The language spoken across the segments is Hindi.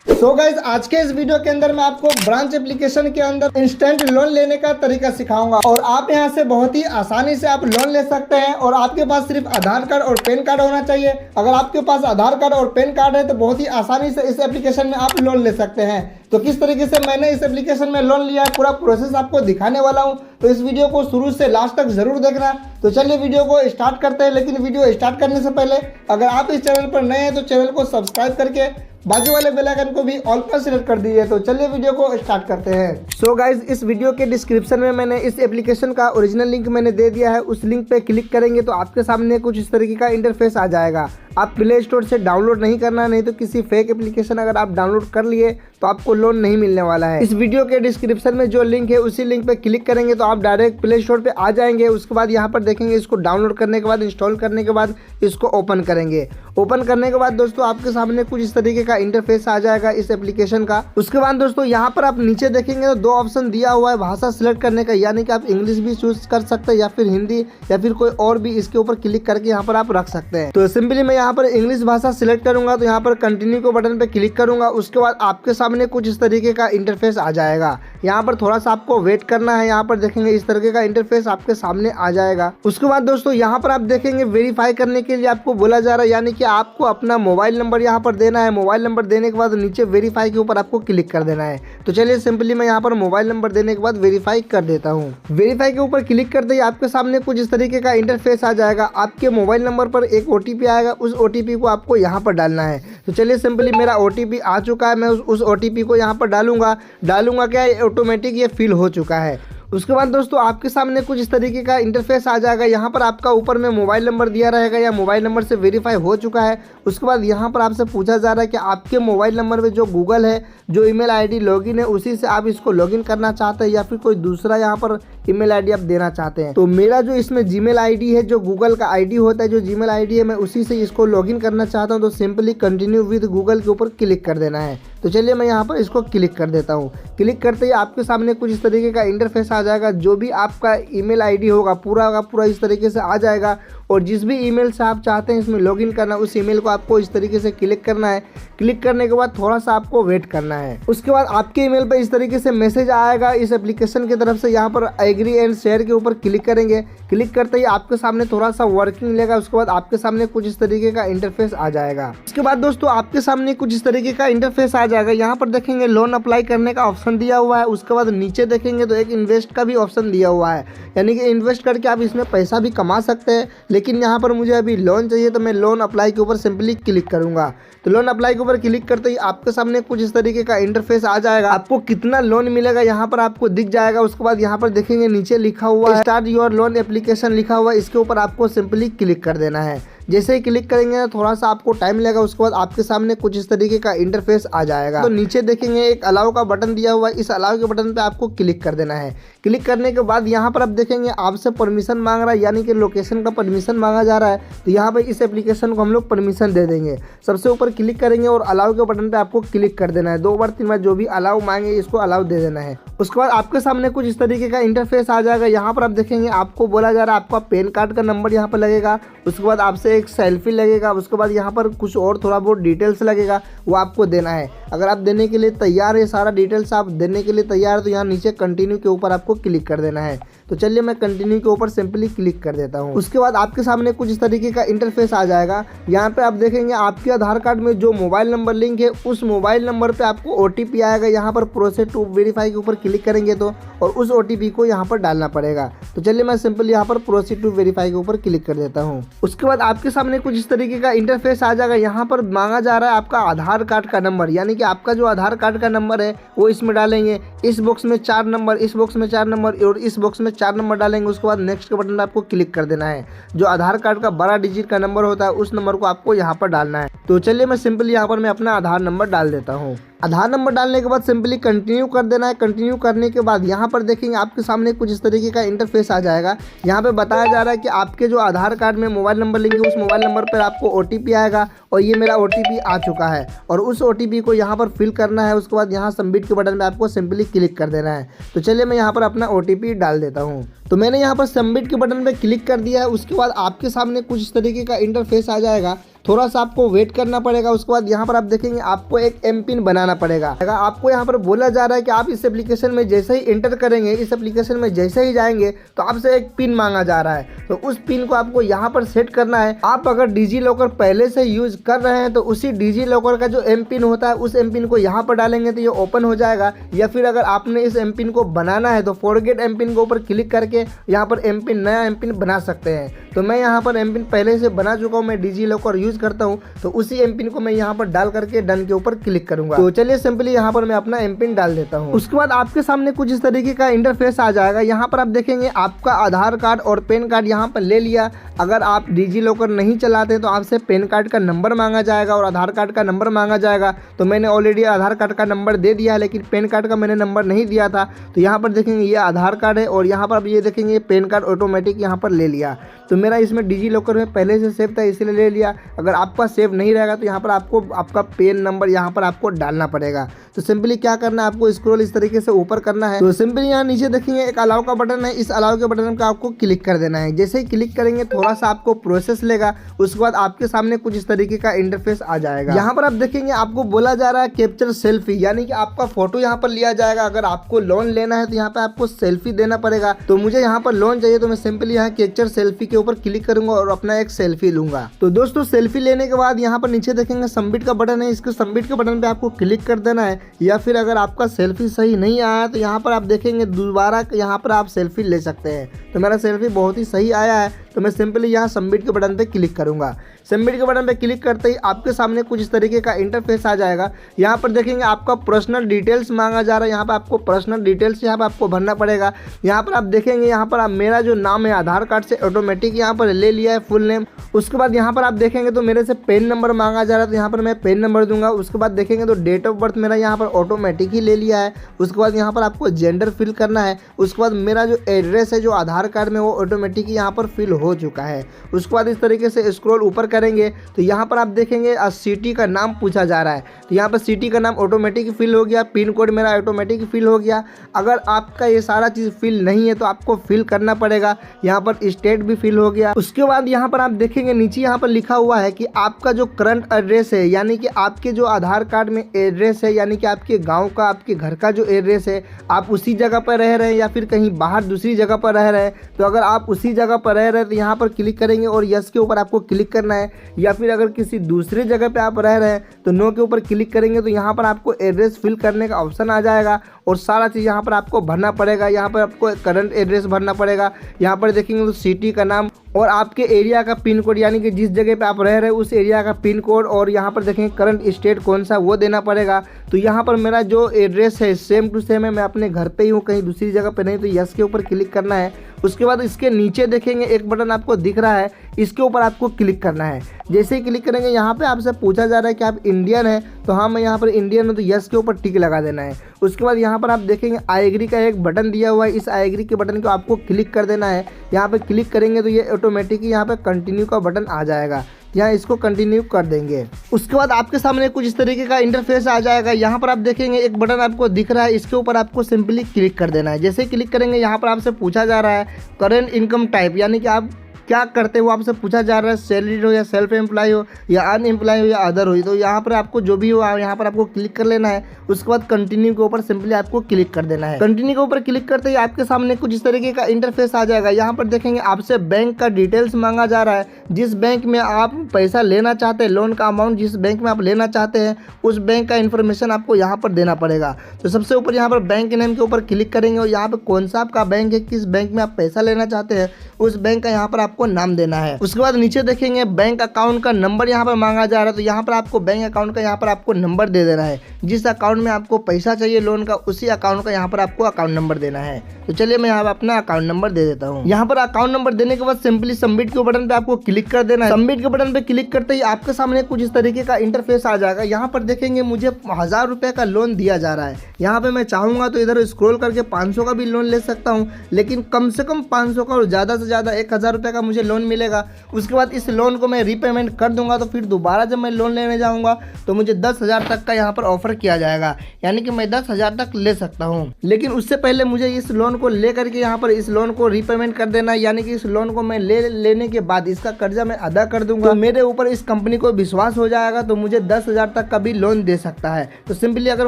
सो गाइस, आज के इस वीडियो के अंदर मैं आपको ब्रांच एप्लीकेशन के अंदर इंस्टेंट लोन लेने का तरीका सिखाऊंगा और आप यहां से बहुत ही आसानी से आप लोन ले सकते हैं। और आपके पास सिर्फ आधार कार्ड और पैन कार्ड होना चाहिए। अगर आपके पास आधार कार्ड और पैन कार्ड है तो बहुत ही आसानी से इस एप्लीकेशन में आप लोन ले सकते हैं। तो किस तरीके से मैंने इस एप्लीकेशन में लोन लिया है, पूरा प्रोसेस आपको दिखाने वाला हूं। तो इस वीडियो को शुरू से लास्ट तक जरूर देखना। तो चलिए वीडियो को स्टार्ट करते हैं। लेकिन वीडियो स्टार्ट करने से पहले अगर आप इस चैनल पर नए हैं तो चैनल को सब्सक्राइब करके बाजू वाले बेल आइकन को भी ऑल पर सिलेक्ट कर दीजिए। तो चलिए वीडियो को स्टार्ट करते हैं। सो गाइज, इस वीडियो के डिस्क्रिप्शन में मैंने इस एप्लीकेशन का ओरिजिनल लिंक मैंने दे दिया है। उस लिंक पे क्लिक करेंगे तो आपके सामने कुछ इस तरीके का इंटरफेस आ जाएगा। आप प्ले स्टोर से डाउनलोड नहीं करना, नहीं तो किसी फेक एप्लीकेशन अगर आप डाउनलोड कर लिए तो आपको लोन नहीं मिलने वाला है। इस वीडियो के डिस्क्रिप्शन में जो लिंक है उसी लिंक पे क्लिक करेंगे तो आप डायरेक्ट प्ले स्टोर पे आ जाएंगे। उसके बाद यहाँ पर देखेंगे, इसको डाउनलोड करने के बाद इंस्टॉल करने के बाद इसको ओपन करेंगे। ओपन करने के बाद दोस्तों आपके सामने कुछ इस तरीके का इंटरफेस आ जाएगा इस एप्लीकेशन का। उसके बाद दोस्तों यहाँ पर आप नीचे देखेंगे तो दो ऑप्शन दिया हुआ है भाषा सिलेक्ट करने का, यानी कि आप इंग्लिश भी चूज कर सकते हैं या फिर हिंदी या फिर कोई और भी। इसके ऊपर क्लिक करके यहाँ पर आप रख सकते हैं। तो सिंपली मैं यहाँ पर इंग्लिश भाषा सिलेक्ट करूंगा तो यहाँ पर कंटिन्यू के बटन पे क्लिक करूंगा। उसके बाद आपके सामने कुछ इस तरीके का इंटरफेस आ जाएगा। यहाँ पर थोड़ा सा आपको वेट करना है। यहाँ पर देखेंगे इस तरीके का इंटरफेस आपके सामने आ जाएगा। उसके बाद दोस्तों यहाँ पर आप देखेंगे वेरीफाई करने के लिए आपको बोला जा रहा है, यानी कि आपको अपना मोबाइल नंबर यहाँ पर देना है। मोबाइल नंबर देने के बाद नीचे वेरीफाई के ऊपर आपको क्लिक कर देना है। तो चलिए सिंपली मैं यहाँ पर मोबाइल नंबर देने के बाद वेरीफाई कर देता हूँ। वेरीफाई के ऊपर क्लिक करते ही आपके सामने कुछ इस तरीके का इंटरफेस आ जाएगा। आपके मोबाइल नंबर पर एक OTP आएगा, उस OTP को आपको यहाँ पर डालना है। तो चलिए सिंपली मेरा OTP आ चुका है, मैं उस OTP को यहाँ पर डालूंगा क्या ऑटोमेटिक ये फिल हो चुका है। उसके बाद दोस्तों आपके सामने कुछ इस तरीके का इंटरफेस आ जाएगा। यहाँ पर आपका ऊपर में मोबाइल नंबर दिया रहेगा या मोबाइल नंबर से वेरीफाई हो चुका है। उसके बाद यहाँ पर आपसे पूछा जा रहा है कि आपके मोबाइल नंबर में जो गूगल है, जो ईमेल आईडी लॉगिन है, उसी से आप इसको लॉगिन करना चाहते हैं या फिर कोई दूसरा यहाँ पर ईमेल आईडी आप देना चाहते हैं। तो मेरा जो इसमें जीमेल आईडी है, जो गूगल का आईडी होता है, जो जीमेल आईडी है, मैं उसी से इसको लॉगिन करना चाहता हूँ। तो सिंपली कंटिन्यू विद गूगल के ऊपर क्लिक कर देना है। तो चलिए मैं यहाँ पर इसको क्लिक कर देता हूँ। क्लिक करते ही आपके सामने कुछ इस तरीके का इंटरफेस आ जाएगा। जो भी आपका ईमेल आईडी होगा पूरा का पूरा इस तरीके से आ जाएगा। और जिस भी ईमेल से आप चाहते हैं इसमें लॉगिन करना, उस ईमेल को आपको इस तरीके से क्लिक करना है। क्लिक करने के बाद थोड़ा सा आपको वेट करना है। उसके बाद आपके ईमेल पर इस तरीके से मैसेज आएगा इस एप्लीकेशन की तरफ से। यहाँ पर एग्री एंड शेयर के ऊपर क्लिक करेंगे। क्लिक करते ही आपके सामने थोड़ा सा वर्किंग लेगा। उसके बाद आपके सामने कुछ इस तरीके का इंटरफेस आ जाएगा। उसके बाद दोस्तों आपके सामने कुछ इस तरीके का इंटरफेस आ जाएगा। यहाँ पर देखेंगे लोन अप्लाई करने का ऑप्शन दिया हुआ है। उसके बाद नीचे देखेंगे तो एक इन्वेस्ट का भी ऑप्शन दिया हुआ है, यानी कि इन्वेस्ट करके आप इसमें पैसा भी कमा सकते हैं। लेकिन यहाँ पर मुझे अभी लोन चाहिए तो मैं लोन अप्लाई के ऊपर सिंपली क्लिक करूंगा। तो लोन अप्लाई के ऊपर क्लिक करते ही आपके सामने कुछ इस तरीके का इंटरफेस आ जाएगा। आपको कितना लोन मिलेगा यहाँ पर आपको दिख जाएगा। उसके बाद यहाँ पर देखेंगे नीचे लिखा हुआ है स्टार्ट योर लोन एप्लीकेशन लिखा हुआ है, इसके ऊपर आपको सिंपली क्लिक कर देना है। जैसे ही क्लिक करेंगे थोड़ा सा आपको टाइम लगेगा। उसके बाद आपके सामने कुछ इस तरीके का इंटरफेस आ जाएगा। तो नीचे देखेंगे एक अलाउ का बटन दिया हुआ है, इस अलाउ के बटन पे आपको क्लिक कर देना है। क्लिक करने के बाद यहाँ पर आप देखेंगे आपसे परमिशन मांग रहा है, यानी कि लोकेशन का परमिशन मांगा जा रहा है। तो यहाँ पर इस एप्लीकेशन को हम लोग परमिशन दे देंगे। सबसे ऊपर क्लिक करेंगे और अलाउ के बटन पे आपको क्लिक कर देना है। 2 बार 3 बार जो भी अलाउ मांगे इसको अलाउ दे देना है। उसके बाद आपके सामने कुछ इस तरीके का इंटरफेस आ जाएगा। यहाँ पर आप देखेंगे आपको बोला जा रहा है आपका पैन कार्ड का नंबर यहाँ पर लगेगा। उसके बाद आपसे एक सेल्फी लगेगा। उसके बाद यहाँ पर कुछ और थोड़ा बहुत डिटेल्स लगेगा, वो आपको देना है। अगर आप देने के लिए तैयार है, सारा डिटेल्स आप देने के लिए तैयार है, तो यहाँ नीचे कंटिन्यू के ऊपर आपको क्लिक कर देना है। तो चलिए मैं कंटिन्यू के ऊपर सिंपली क्लिक कर देता हूँ। उसके बाद आपके सामने कुछ इस तरीके का इंटरफेस आ जाएगा। यहाँ पे आप देखेंगे आपके आधार कार्ड में जो मोबाइल नंबर लिंक है, उस मोबाइल नंबर पे आपको OTP आएगा। यहाँ पर प्रोसेस टू वेरीफाई के ऊपर क्लिक करेंगे तो, और उस OTP को यहाँ पर डालना पड़ेगा। तो चलिए मैं सिंपल यहाँ पर प्रोसीड टू वेरीफाई के ऊपर क्लिक कर देता हूँ। उसके बाद आपके सामने कुछ इस तरीके का इंटरफेस आ जाएगा। यहाँ पर मांगा जा रहा है आपका आधार कार्ड का नंबर, यानी कि आपका जो आधार कार्ड का नंबर है वो इसमें डालेंगे। इस बॉक्स में 4 नंबर, इस बॉक्स में 4 नंबर और इस बॉक्स में 4 नंबर डालेंगे। उसके बाद नेक्स्ट के बटन पर आपको क्लिक कर देना है। जो आधार कार्ड का 12 डिजिट का नंबर होता है उस नंबर को आपको यहाँ पर डालना है। तो चलिए मैं सिंपली यहाँ पर मैं अपना आधार नंबर डाल देता हूँ। आधार नंबर डालने के बाद सिंपली कंटिन्यू कर देना है। कंटिन्यू करने के बाद यहाँ पर देखेंगे आपके सामने कुछ इस तरीके का इंटरफेस आ जाएगा। यहाँ पे बताया जा रहा है कि आपके जो आधार कार्ड में मोबाइल नंबर लिंक है उस मोबाइल नंबर पर आपको OTP आएगा और ये मेरा OTP आ चुका है और उस OTP को यहाँ पर फिल करना है। उसके बाद यहाँ सबमिट के बटन पर आपको सिंपली क्लिक कर देना है। तो चलिए मैं यहाँ पर अपना OTP डाल देता हूँ। तो मैंने यहाँ पर सबमिट के बटन पे क्लिक कर दिया है। उसके बाद आपके सामने कुछ इस तरीके का इंटरफेस आ जाएगा। थोड़ा सा आपको वेट करना पड़ेगा। उसके बाद यहाँ पर आप देखेंगे आपको एक एम पिन बनाना पड़ेगा। आपको यहाँ पर बोला जा रहा है कि आप इस एप्लीकेशन में जैसे ही एंटर करेंगे, इस एप्लीकेशन में जैसे ही जाएंगे तो आपसे एक पिन मांगा जा रहा है। तो उस पिन को आपको यहाँ पर सेट करना है। आप अगर डिजी लॉकर पहले से यूज कर रहे हैं तो उसी डिजी लॉकर का जो एम पिन होता है उस एम पिन को यहाँ पर डालेंगे तो ये ओपन हो जाएगा। या फिर अगर आपने इस एम पिन को बनाना है तो फॉरगेट एम पिन के ऊपर क्लिक करके यहाँ पर एम पिन, नया एम पिन बना सकते हैं। तो मैं यहाँ पर एम पिन पहले से बना चुका हूँ, मैं डिजी लॉकर यूज करता हूँ, तो उसी एम पिन को मैं यहाँ पर डाल करके डन के ऊपर क्लिक करूंगा। तो चलिए सिंपली यहाँ पर मैं अपना एम पिन डाल देता हूँ। उसके बाद आपके सामने कुछ इस तरीके का इंटरफेस आ जाएगा। यहाँ पर आप देखेंगे आपका आधार कार्ड और पैन कार्ड यहाँ पर ले लिया। अगर आप डिजी लॉकर नहीं चलाते तो आपसे पैन कार्ड का नंबर मांगा जाएगा और आधार कार्ड का नंबर मांगा जाएगा। तो मैंने ऑलरेडी आधार कार्ड का नंबर दे दिया है, लेकिन पैन कार्ड का मैंने नंबर नहीं दिया था। तो यहाँ पर देखेंगे ये आधार कार्ड है और यहाँ पर आप ये देखेंगे पैन कार्ड ऑटोमेटिक यहाँ पर ले लिया। तो मेरा इसमें डिजी लॉकर में पहले से सेव था इसलिए ले लिया। अगर आपका सेव नहीं रहेगा तो यहाँ पर आपको आपका पैन नंबर यहाँ पर आपको डालना पड़ेगा। तो सिंपली क्या करना है, आपको स्क्रॉल इस तरीके से ऊपर करना है। तो सिंपली यहाँ नीचे देखेंगे एक अलाउ का बटन है, इस अलाउ के बटन का आपको क्लिक कर देना है। जैसे ही क्लिक करेंगे थोड़ा सा आपको प्रोसेस लेगा। उसके बाद आपके सामने कुछ इस तरीके का इंटरफेस आ जाएगा। यहाँ पर आप देखेंगे आपको बोला जा रहा है कैप्चर सेल्फी, यानी कि आपका फोटो यहाँ पर लिया जाएगा। अगर आपको लोन लेना है तो यहाँ पे आपको सेल्फी देना पड़ेगा। तो मुझे यहाँ पर लोन चाहिए तो मैं सिंपली यहाँ कैप्चर सेल्फी के ऊपर क्लिक करूंगा और अपना एक सेल्फी लूंगा। तो दोस्तों सेल्फी लेने के बाद यहाँ पर नीचे देखेंगे सबमिट का बटन है, इसके सबमिट के बटन पे आपको क्लिक कर देना है। या फिर अगर आपका सेल्फी सही नहीं आया तो यहाँ पर आप देखेंगे दोबारा यहाँ पर आप सेल्फी ले सकते हैं। तो मेरा सेल्फी बहुत ही सही आया है, तो मैं सिंपली यहाँ सबमिट के बटन पे क्लिक करूंगा। सबमिट के बटन पे क्लिक करते ही आपके सामने कुछ इस तरीके का इंटरफेस आ जाएगा। यहाँ पर देखेंगे आपका पर्सनल डिटेल्स मांगा जा रहा है। यहाँ पर आपको पर्सनल डिटेल्स यहाँ पर आपको भरना पड़ेगा। यहाँ पर आप देखेंगे यहाँ पर आप मेरा जो नाम है आधार कार्ड से ऑटोमेटिक यहाँ पर ले लिया है फुल नेम। उसके बाद यहाँ पर आप देखेंगे तो मेरे से पेन नंबर मांगा जा रहा है, तो यहाँ पर मैं पेन नंबर दूंगा। उसके बाद देखेंगे तो डेट ऑफ बर्थ मेरा यहाँ पर ऑटोमेटिक ही ले लिया है। उसके बाद यहाँ पर आपको जेंडर फिल करना है। उसके बाद मेरा जो एड्रेस है जो आधार कार्ड में वो ऑटोमेटिक यहाँ पर फिल हो चुका है। उसके बाद इस तरीके से स्क्रॉल ऊपर करेंगे तो यहाँ पर आप देखेंगे सिटी का नाम पूछा जा रहा है। तो यहाँ पर सिटी का नाम ऑटोमेटिक फिल हो गया, पिन कोड मेरा ऑटोमेटिक फिल हो गया। अगर आपका ये सारा चीज़ फिल नहीं है तो आपको फिल करना पड़ेगा। यहाँ पर स्टेट भी फिल हो गया। उसके बाद यहाँ पर आप देखेंगे नीचे यहाँ पर लिखा हुआ है कि आपका जो करंट एड्रेस है, यानी कि आपके जो आधार कार्ड में एड्रेस है, यानी कि आपके गाँव का आपके घर का जो एड्रेस है, आप उसी जगह पर रह रहे हैं या फिर कहीं बाहर दूसरी जगह पर रह रहे हैं। तो अगर आप उसी जगह पर रह रहे हैं तो यहाँ पर क्लिक करेंगे और यस के ऊपर आपको क्लिक करना है। या फिर अगर किसी दूसरी जगह पे आप रह रहे हैं तो नो के ऊपर क्लिक करेंगे तो यहाँ पर आपको एड्रेस फिल करने का ऑप्शन आ जाएगा और सारा चीज़ यहाँ पर आपको भरना पड़ेगा। यहाँ पर आपको करंट एड्रेस भरना पड़ेगा। यहाँ पर देखेंगे तो सिटी का नाम और आपके एरिया का पिन कोड, यानी कि जिस जगह पे आप रह रहे हैं उस एरिया का पिन कोड, और यहाँ पर देखेंगे करंट स्टेट कौन सा वो देना पड़ेगा। तो यहाँ पर मेरा जो एड्रेस है सेम टू सेम है, मैं अपने घर पे ही हूँ, कहीं दूसरी जगह पे नहीं। तो यस के ऊपर क्लिक करना है। उसके बाद इसके नीचे देखेंगे एक बटन आपको दिख रहा है, इसके ऊपर आपको क्लिक करना है। जैसे ही क्लिक करेंगे यहाँ पे आपसे पूछा जा रहा है कि आप इंडियन है, तो हाँ मैं यहाँ पर इंडियन हूँ, तो यस के ऊपर टिक लगा देना है। उसके बाद यहाँ पर आप देखेंगे आई एग्री का एक बटन दिया हुआ है, इस आई एग्री के बटन को आपको क्लिक कर देना है। यहाँ पे क्लिक करेंगे तो ये ऑटोमेटिक यहाँ पे कंटिन्यू का बटन आ जाएगा, यहाँ इसको कंटिन्यू कर देंगे। उसके बाद आपके सामने कुछ इस तरीके का इंटरफेस आ जाएगा। यहाँ पर आप देखेंगे एक बटन आपको दिख रहा है, इसके ऊपर आपको सिंपली क्लिक कर देना है। जैसे क्लिक करेंगे यहाँ पर आपसे पूछा जा रहा है करेंट इनकम टाइप, यानी कि आप क्या करते हो आपसे पूछा जा रहा है, सैलरीड हो या सेल्फ एम्प्लॉय हो या अनएम्प्लॉय हो या अदर हो। तो यहाँ पर आपको जो भी हो यहाँ पर आपको क्लिक कर लेना है। उसके बाद कंटिन्यू के ऊपर सिंपली आपको क्लिक कर देना है। कंटिन्यू के ऊपर क्लिक करते ही आपके सामने कुछ इस तरीके का इंटरफेस आ जाएगा। यहाँ पर देखेंगे आपसे बैंक का डिटेल्स मांगा जा रहा है, जिस बैंक में आप पैसा लेना चाहते हैं, लोन का अमाउंट जिस बैंक में आप लेना चाहते हैं उस बैंक का इन्फॉर्मेशन आपको यहाँ पर देना पड़ेगा। तो सबसे ऊपर यहाँ पर बैंक नेम के ऊपर क्लिक करेंगे और यहाँ पर कौन सा आपका बैंक है, किस बैंक में आप पैसा लेना चाहते हैं उस बैंक का यहाँ पर आपको नाम देना है। उसके बाद नीचे देखेंगे बैंक अकाउंट का नंबर यहाँ पर मांगा जा रहा है, तो यहाँ पर आपको बैंक अकाउंट का यहाँ पर आपको नंबर दे देना है। जिस अकाउंट में आपको पैसा चाहिए लोन का उसी अकाउंट का यहाँ पर आपको अकाउंट नंबर देना है। तो चलिए मैं यहाँ पर अपना अकाउंट नंबर दे देता हूँ। यहाँ पर अकाउंट नंबर देने के बाद सिंपली सबमिट के बटन पे आपको क्लिक कर देना है। सबमिट के बटन पे क्लिक करते ही आपके सामने कुछ इस तरीके का इंटरफेस आ जाएगा। यहाँ पर देखेंगे मुझे 1000 रुपये का लोन दिया जा रहा है। यहाँ पे मैं चाहूंगा तो इधर स्क्रॉल करके 500 का भी लोन ले सकता हूँ, लेकिन कम से कम 500 का और ज़्यादा से ज़्यादा 1000 रुपये का मुझे लोन मिलेगा। उसके बाद इस लोन को मैं रीपेमेंट कर दूंगा, तो फिर दोबारा जब मैं लोन लेने जाऊंगा तो मुझे 10,000 तक का यहाँ पर ऑफर किया जाएगा, यानी कि मैं 10,000 तक ले सकता हूँ। लेकिन उससे पहले मुझे इस लोन को ले करके यहाँ पर इस लोन को रीपेमेंट कर देना है, यानी कि इस लोन को मैं लेने के बाद इसका कर्जा मैं अदा कर दूंगा, तो मेरे ऊपर इस कंपनी को विश्वास हो जाएगा, तो मुझे 10,000 तक का भी लोन दे सकता है। तो सिंपली अगर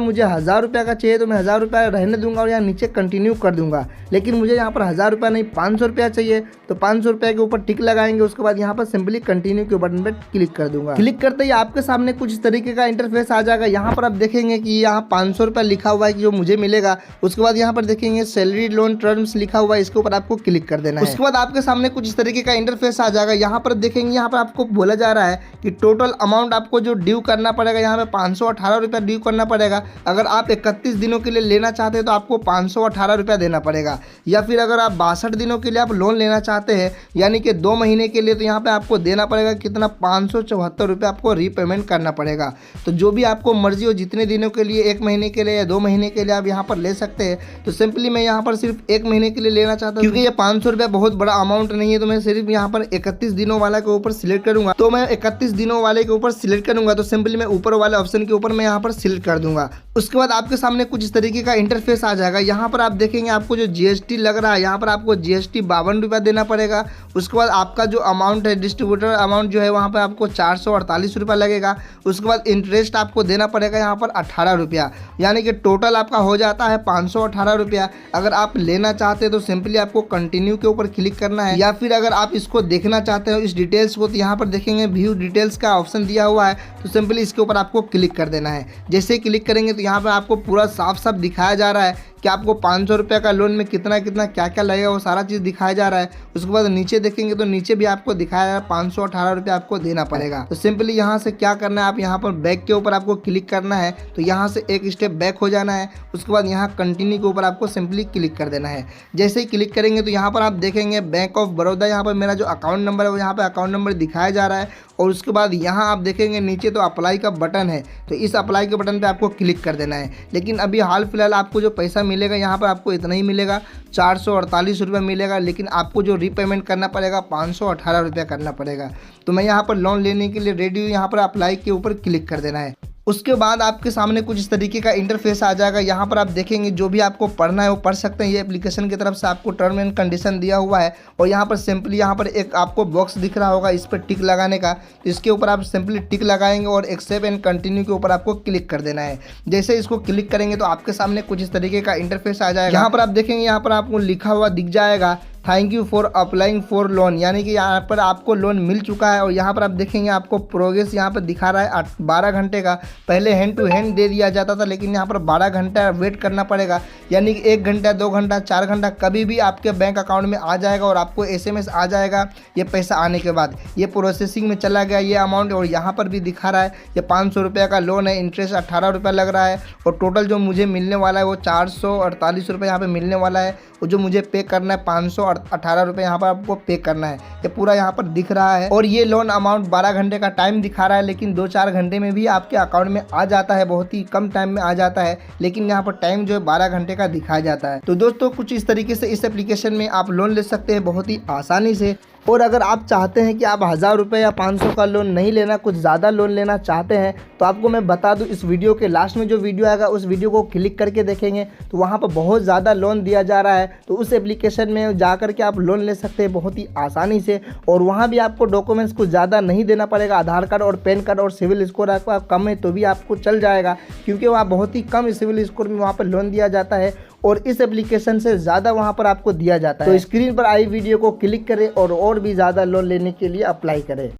मुझे 1,000 रुपया का चाहिए तो मैं 1,000 रुपया रहने दूंगा और यहाँ नीचे कंटिन्यू कर दूंगा। लेकिन मुझे यहाँ पर 1,000 रुपया नहीं 500 रुपया चाहिए, तो 500 रुपया के ऊपर टिक लगाएंगे। उसके बाद यहाँ पर सिंपली कंटिन्यू के बटन पर क्लिक कर दूंगा। क्लिक करते ही आपके सामने कुछ इस तरीके का इंटरफेस आ जाएगा। यहाँ पर आप देखेंगे कि यहाँ 500 रुपया लिखा हुआ है कि जो मुझे मिलेगा। उसके बाद यहाँ पर देखेंगे सैलरी लोन टर्म्स लिखा हुआ है, इसके ऊपर आपको क्लिक कर देना है। उसके बाद आपके सामने कुछ इस तरीके का इंटरफेस आ जाएगा। यहाँ पर देखेंगे, यहाँ पर आपको बोला जा रहा है कि टोटल अमाउंट आपको जो ड्यू करना पड़ेगा, यहाँ पे 518 रुपया ड्यू करना पड़ेगा। अगर आप 31 दिनों के लिए लेना चाहते हैं तो आपको 518 रुपया देना पड़ेगा, या फिर अगर आप 62 दिनों के लिए आप लोन लेना चाहते हैं यानी कि 2 महीने के लिए, तो यहाँ पे आपको देना पड़ेगा कितना 574 रुपया आपको रीपेमेंट करना पड़ेगा। तो जो भी आपको मर्जी हो, जितने दिनों के लिए, 1 महीने के लिए या 2 महीने के लिए आप यहाँ पर ले सकते हैं। तो सिंपली मैं यहाँ पर सिर्फ 1 महीने के लिए लेना चाहता हूँ, क्योंकि ये 500 रुपया बहुत बड़ा अमाउंट नहीं है, तो मैं सिर्फ यहाँ पर 31 दिनों वाला के ऊपर सिलेक्ट करूंगा। तो मैं 31 दिनों वाले के ऊपर सिलेक्ट करूंगा, तो सिंपली मैं ऊपर वाले ऑप्शन के ऊपर मैं यहाँ पर सिलेक्ट कर दूंगा। उसके बाद आपके सामने कुछ इस तरीके का इंटरफेस आ जाएगा। यहाँ पर आप देखेंगे आपको जो जीएसटी लग रहा है, यहाँ पर आपको जीएसटी 52 रुपया देना पड़ेगा। उसके बाद आपका जो अमाउंट है, डिस्ट्रीब्यूटर अमाउंट जो है, वहाँ पर आपको 448 रुपया लगेगा। उसके बाद इंटरेस्ट आपको देना पड़ेगा यहाँ पर 18 रुपया, यानी कि टोटल आपका हो जाता है 518 रुपया। अगर आप लेना चाहते हैं तो सिंपली आपको कंटिन्यू के ऊपर क्लिक करना है, या फिर अगर आप इसको देखना चाहते हो इस डिटेल्स को, तो यहाँ पर देखेंगे व्यू डिटेल्स का ऑप्शन दिया हुआ है, तो सिंपली इसके ऊपर आपको क्लिक कर देना है। जैसे ही क्लिक करेंगे तो यहाँ पर आपको पूरा साफ साफ दिखाया जा रहा है कि आपको 500 रुपये का लोन में कितना कितना क्या क्या लगेगा, वो सारा चीज़ दिखाया जा रहा है। उसके बाद नीचे देखेंगे तो नीचे भी आपको दिखाया जा रहा है 518 रुपये आपको देना पड़ेगा। तो सिंपली यहाँ से क्या करना है, आप यहाँ पर बैक के ऊपर आपको क्लिक करना है, तो यहाँ से एक स्टेप बैक हो जाना है। उसके बाद यहाँ कंटिन्यू के ऊपर आपको सिंपली क्लिक कर देना है। जैसे ही क्लिक करेंगे तो यहाँ पर आप देखेंगे बैंक ऑफ बड़ौदा, यहाँ पर मेरा जो अकाउंट नंबर है वो यहाँ पर अकाउंट नंबर दिखाया जा रहा है। और उसके बाद यहाँ आप देखेंगे नीचे तो अप्लाई का बटन है, तो इस अप्लाई के बटन पे आपको क्लिक कर देना है। लेकिन अभी हाल फिलहाल आपको जो पैसा मिलेगा यहाँ पर आपको इतना ही मिलेगा, 448 रुपये मिलेगा। लेकिन आपको जो रीपेमेंट करना पड़ेगा 518 रुपया करना पड़ेगा। तो मैं यहाँ पर लोन लेने के लिए रेडी हूँ, यहाँ पर अप्लाई के ऊपर क्लिक कर देना है। उसके बाद आपके सामने कुछ इस तरीके का इंटरफेस आ जाएगा। यहाँ पर आप देखेंगे जो भी आपको पढ़ना है वो पढ़ सकते हैं। ये एप्लीकेशन की तरफ से आपको टर्म एंड कंडीशन दिया हुआ है, और यहाँ पर सिंपली यहाँ पर एक आपको बॉक्स दिख रहा होगा, इस पर टिक लगाने का। तो इसके ऊपर आप सिंपली टिक लगाएंगे और एक्सेप्ट एंड कंटिन्यू के ऊपर आपको क्लिक कर देना है। जैसे इसको क्लिक करेंगे तो आपके सामने कुछ इस तरीके का इंटरफेस आ जाएगा। यहाँ पर आप देखेंगे, यहाँ पर आपको लिखा हुआ दिख जाएगा thank you for applying for loan, यानी कि यहाँ पर आपको लोन मिल चुका है। और यहाँ पर आप देखेंगे आपको प्रोग्रेस यहाँ पर दिखा रहा है 12 घंटे का। पहले हैंड टू हैंड दे दिया जाता था, लेकिन यहाँ पर 12 घंटा वेट करना पड़ेगा, यानी कि 1 घंटा 2 घंटा 4 घंटा कभी भी आपके बैंक अकाउंट में आ जाएगा और आपको SMS आ जाएगा ये पैसा आने के बाद। ये प्रोसेसिंग में चला गया ये अमाउंट, और यहाँ पर भी दिखा रहा है ये 500 रुपये का लोन है, इंटरेस्ट 18 रुपया लग रहा है, और टोटल जो मुझे मिलने वाला है वो 448 रुपये यहाँ पर मिलने वाला है। और जो मुझे पे करना है 518 रुपये यहाँ पर आपको पे करना है, ये पूरा यहाँ पर दिख रहा है। और ये लोन अमाउंट 12 घंटे का टाइम दिखा रहा है, लेकिन 2-4 घंटे में भी आपके अकाउंट में आ जाता है, बहुत ही कम टाइम में आ जाता है। लेकिन यहाँ पर टाइम जो है 12 घंटे का दिखाया जाता है। तो दोस्तों कुछ इस तरीके से इस एप्लीकेशन में आप लोन ले सकते हैं बहुत ही आसानी से। और अगर आप चाहते हैं कि आप 1000 रुपये या 500 का लोन नहीं लेना, कुछ ज़्यादा लोन लेना चाहते हैं, तो आपको मैं बता दूं, इस वीडियो के लास्ट में जो वीडियो आएगा उस वीडियो को क्लिक करके देखेंगे तो वहाँ पर बहुत ज़्यादा लोन दिया जा रहा है। तो उस एप्लीकेशन में जा कर के आप लोन ले सकते हैं बहुत ही आसानी से। और वहाँ भी आपको डॉक्यूमेंट्स कुछ ज़्यादा नहीं देना पड़ेगा, आधार कार्ड और पैन कार्ड, और सिविल स्कोर आपका कम है तो भी आपको चल जाएगा, क्योंकि वहाँ बहुत ही कम सिविल स्कोर में वहाँ पर लोन दिया जाता है, और इस एप्लीकेशन से ज़्यादा वहाँ पर आपको दिया जाता है। तो स्क्रीन पर आई वीडियो को क्लिक करें और भी ज़्यादा लोन लेने के लिए अप्लाई करें।